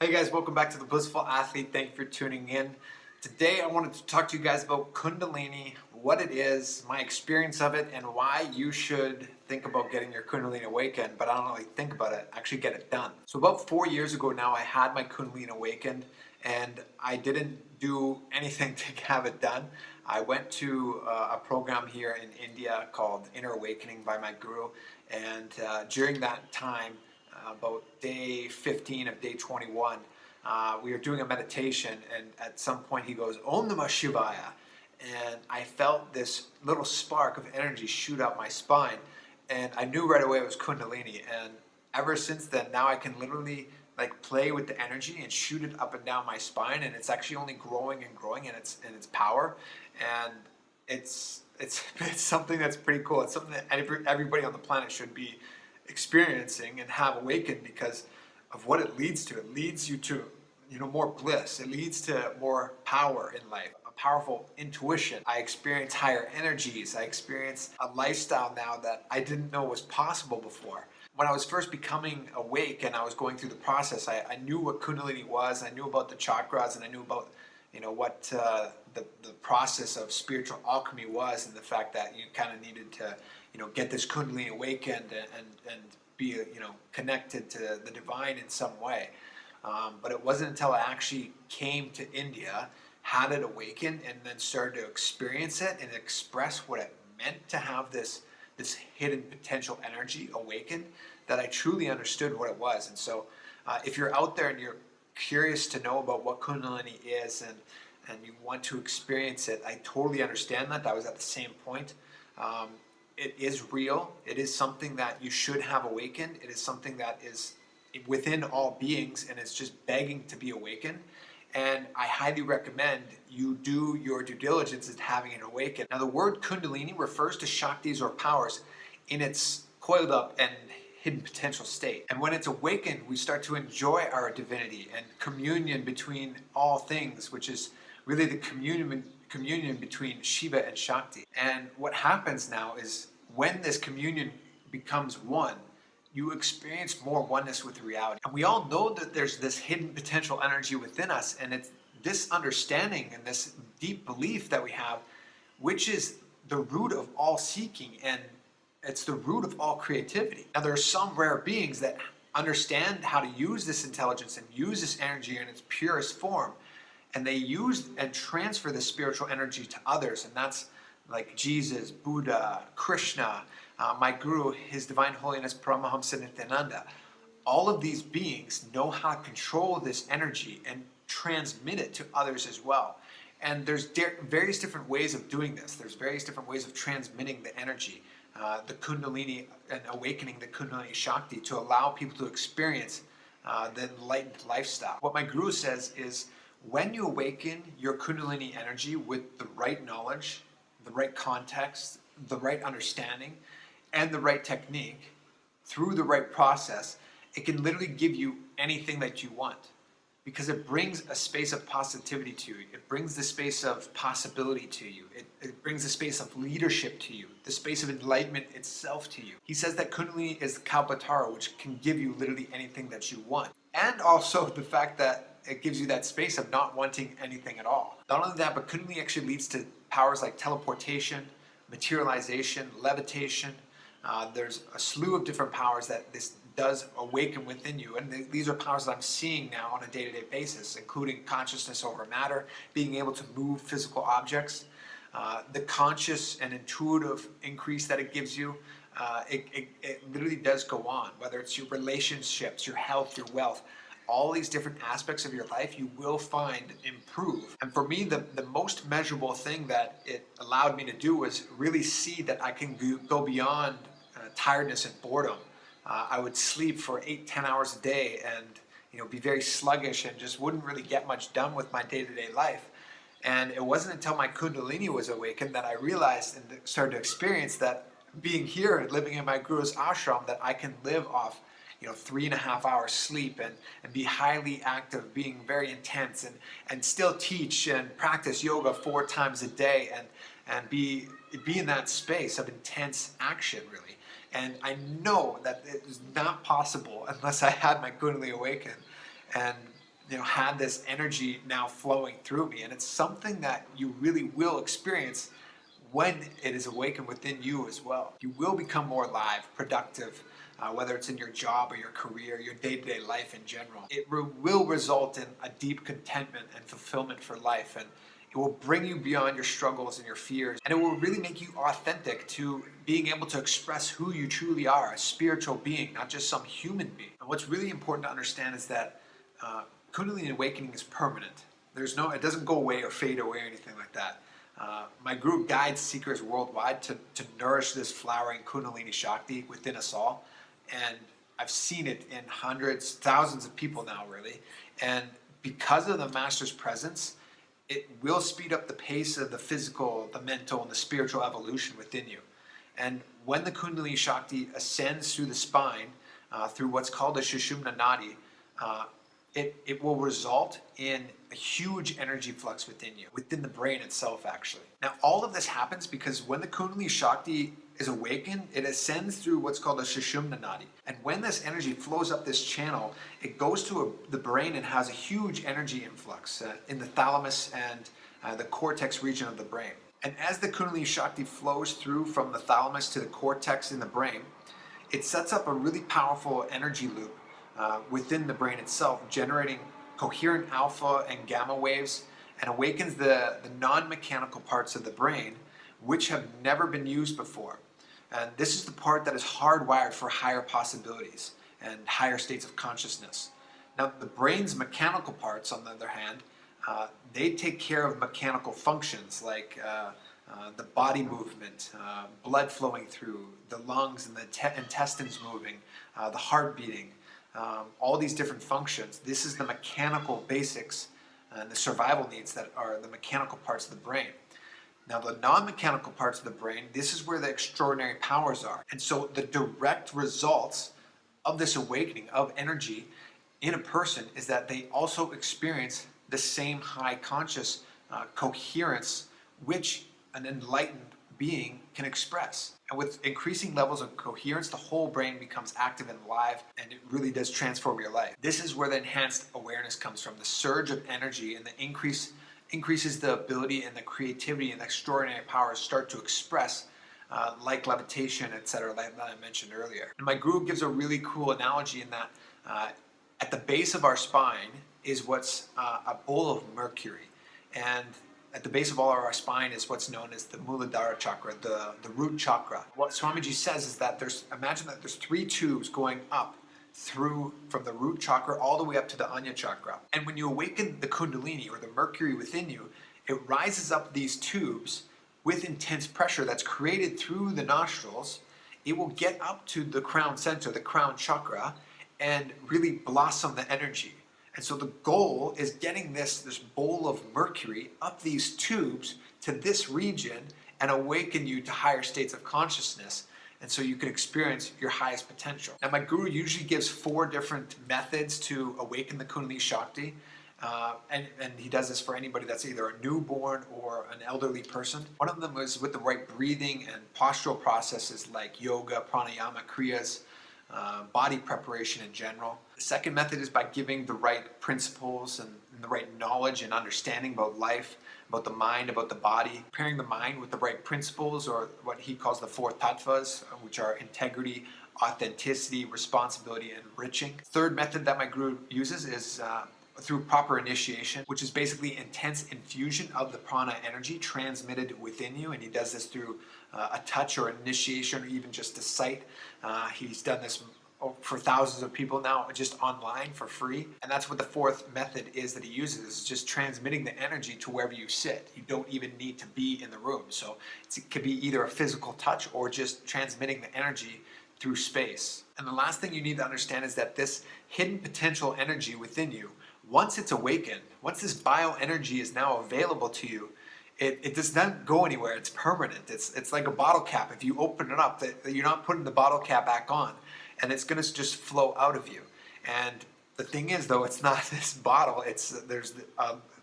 Hey guys, welcome back to The Blissful Athlete. Thank you for tuning in. Today I wanted to talk to you guys about Kundalini, what it is, my experience of it, and why you should think about getting your Kundalini awakened, but I don't really think about it, actually get it done. So about 4 years ago now, I had my Kundalini awakened, and I didn't do anything to have it done. I went to a program here in India called Inner Awakening by my guru, and during that time, about day 15 of day 21, we were doing a meditation, and at some point he goes, Om Namah Shivaya, and I felt this little spark of energy shoot up my spine, and I knew right away it was Kundalini, and ever since then, now I can literally like play with the energy and shoot it up and down my spine, and it's actually only growing and growing in its power, and it's something that's pretty cool. It's something that everybody on the planet should be experiencing and have awakened because of what it leads to. It leads you to, more bliss. It leads to more power in life, a powerful intuition. I experience higher energies. I experience a lifestyle now that I didn't know was possible before. When I was first becoming awake and I was going through the process, I knew what Kundalini was. I knew about the chakras, and I knew about what the process of spiritual alchemy was, and the fact that you kind of needed to get this Kundalini awakened and be connected to the divine in some way. But it wasn't until I actually came to India, had it awakened, and then started to experience it and express what it meant to have this hidden potential energy awakened, that I truly understood what it was. And so if you're out there and you're curious to know about what Kundalini is and you want to experience it, I totally understand that. I was at the same point. It is real. It is something that you should have awakened. It is something that is within all beings, and it's just begging to be awakened. And I highly recommend you do your due diligence in having it awakened. Now, the word Kundalini refers to Shaktis or powers in its coiled up and hidden potential state. And when it's awakened, we start to enjoy our divinity and communion between all things, which is really the communion between Shiva and Shakti. And what happens now is when this communion becomes one, you experience more oneness with reality. And we all know that there's this hidden potential energy within us, and it's this understanding and this deep belief that we have, which is the root of all seeking, and it's the root of all creativity. Now, there are some rare beings that understand how to use this intelligence and use this energy in its purest form, and they use and transfer the spiritual energy to others, and that's like Jesus, Buddha, Krishna, my guru, His Divine Holiness Paramahamsa Nithyananda. All of these beings know how to control this energy and transmit it to others as well. And there's various different ways of doing this. There's various different ways of transmitting the energy, the Kundalini, and awakening the Kundalini Shakti to allow people to experience the enlightened lifestyle. What my guru says is, when you awaken your Kundalini energy with the right knowledge, the right context, the right understanding, and the right technique, through the right process, it can literally give you anything that you want, because it brings a space of positivity to you. It brings the space of possibility to you. It brings a space of leadership to you, the space of enlightenment itself to you. He says that Kundalini is the Kalpatara, which can give you literally anything that you want. And also the fact that it gives you that space of not wanting anything at all. Not only that, but Kundalini actually leads to powers like teleportation, materialization, levitation. There's a slew of different powers that this does awaken within you, and these are powers that I'm seeing now on a day-to-day basis, including consciousness over matter, being able to move physical objects, the conscious and intuitive increase that it gives you. It literally does go on, whether it's your relationships, your health, your wealth. All these different aspects of your life you will find improve. And for me, the most measurable thing that it allowed me to do was really see that I can go beyond tiredness and boredom. I would sleep for 8-10 hours a day and be very sluggish and just wouldn't really get much done with my day-to-day life. And it wasn't until my Kundalini was awakened that I realized and started to experience that being here and living in my guru's ashram, that I can live off 3.5 hours sleep and be highly active, being very intense, and still teach and practice yoga 4 times a day and be in that space of intense action, really. And I know that it was not possible unless I had my Kundalini awaken. And had this energy now flowing through me. And it's something that you really will experience when it is awakened within you as well. You will become more alive, productive, whether it's in your job or your career, your day-to-day life in general. It will result in a deep contentment and fulfillment for life, and it will bring you beyond your struggles and your fears, and it will really make you authentic to being able to express who you truly are, a spiritual being, not just some human being. And what's really important to understand is that Kundalini awakening is permanent. It doesn't go away or fade away or anything like that. My group guides seekers worldwide to nourish this flowering Kundalini Shakti within us all. And I've seen it in hundreds, thousands of people now, really. And because of the Master's presence, it will speed up the pace of the physical, the mental, and the spiritual evolution within you. And when the Kundalini Shakti ascends through the spine, through what's called the Sushumna Nadi, it will result in a huge energy flux within you, within the brain itself, actually. Now, all of this happens because when the Kundalini Shakti is awakened, it ascends through what's called a Sushumna Nadi. And when this energy flows up this channel, it goes to the brain and has a huge energy influx in the thalamus and the cortex region of the brain. And as the Kundalini Shakti flows through from the thalamus to the cortex in the brain, it sets up a really powerful energy loop within the brain itself, generating coherent alpha and gamma waves, and awakens the non-mechanical parts of the brain, which have never been used before. And this is the part that is hardwired for higher possibilities and higher states of consciousness. Now, the brain's mechanical parts, on the other hand, they take care of mechanical functions like the body movement, blood flowing through, the lungs and the intestines moving, the heart beating, all these different functions. This is the mechanical basics and the survival needs that are the mechanical parts of the brain. Now, the non-mechanical parts of the brain, this is where the extraordinary powers are. And so the direct results of this awakening of energy in a person is that they also experience the same high conscious coherence which an enlightened being can express. And with increasing levels of coherence, the whole brain becomes active and alive, and it really does transform your life. This is where the enhanced awareness comes from. The surge of energy and the increases the ability and the creativity and the extraordinary powers start to express, like levitation, etc., like that I mentioned earlier. And my guru gives a really cool analogy in that at the base of our spine is what's a bowl of mercury, and at the base of all of our spine is what's known as the Muladhara chakra, the root chakra. What Swamiji says is that imagine that there's 3 tubes going up through from the root chakra all the way up to the Anya chakra. And when you awaken the Kundalini or the mercury within you, it rises up these tubes with intense pressure that's created through the nostrils. It will get up to the crown center, the crown chakra, and really blossom the energy. And so the goal is getting this bowl of mercury up these tubes to this region and awaken you to higher states of consciousness, and so you can experience your highest potential. Now, my guru usually gives 4 different methods to awaken the Kundalini Shakti, and he does this for anybody that's either a newborn or an elderly person. One of them is with the right breathing and postural processes like yoga, pranayama, kriyas, body preparation in general. The second method is by giving the right principles and the right knowledge and understanding about life, about the mind, about the body, pairing the mind with the right principles, or what he calls the 4 tattvas, which are integrity, authenticity, responsibility, and enriching. Third method that my guru uses is through proper initiation, which is basically intense infusion of the prana energy transmitted within you, and he does this through a touch or initiation or even just a sight. He's done this for thousands of people now just online for free, and that's what the 4th method is that he uses, is just transmitting the energy to wherever you sit. You don't even need to be in the room, so it could be either a physical touch or just transmitting the energy through space. And the last thing you need to understand is that this hidden potential energy within you, once it's awakened, once this bioenergy is now available to you, it does not go anywhere. It's permanent. It's like a bottle cap. If you open it up, you're not putting the bottle cap back on, and it's going to just flow out of you. And the thing is, though, it's not this bottle. There's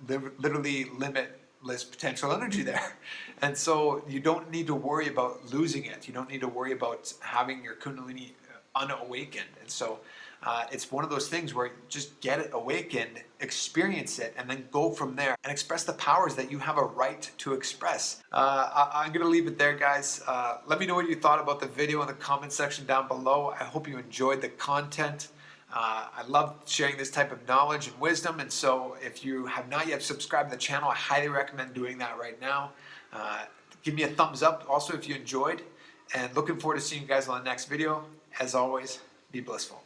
literally limitless potential energy there, and so you don't need to worry about losing it. You don't need to worry about having your Kundalini unawakened. And so It's one of those things where you just get it awakened, experience it, and then go from there and express the powers that you have a right to express. I'm going to leave it there, guys. Let me know what you thought about the video in the comment section down below. I hope you enjoyed the content. I love sharing this type of knowledge and wisdom, and so if you have not yet subscribed to the channel, I highly recommend doing that right now. Give me a thumbs up also if you enjoyed, and looking forward to seeing you guys on the next video. As always, be blissful.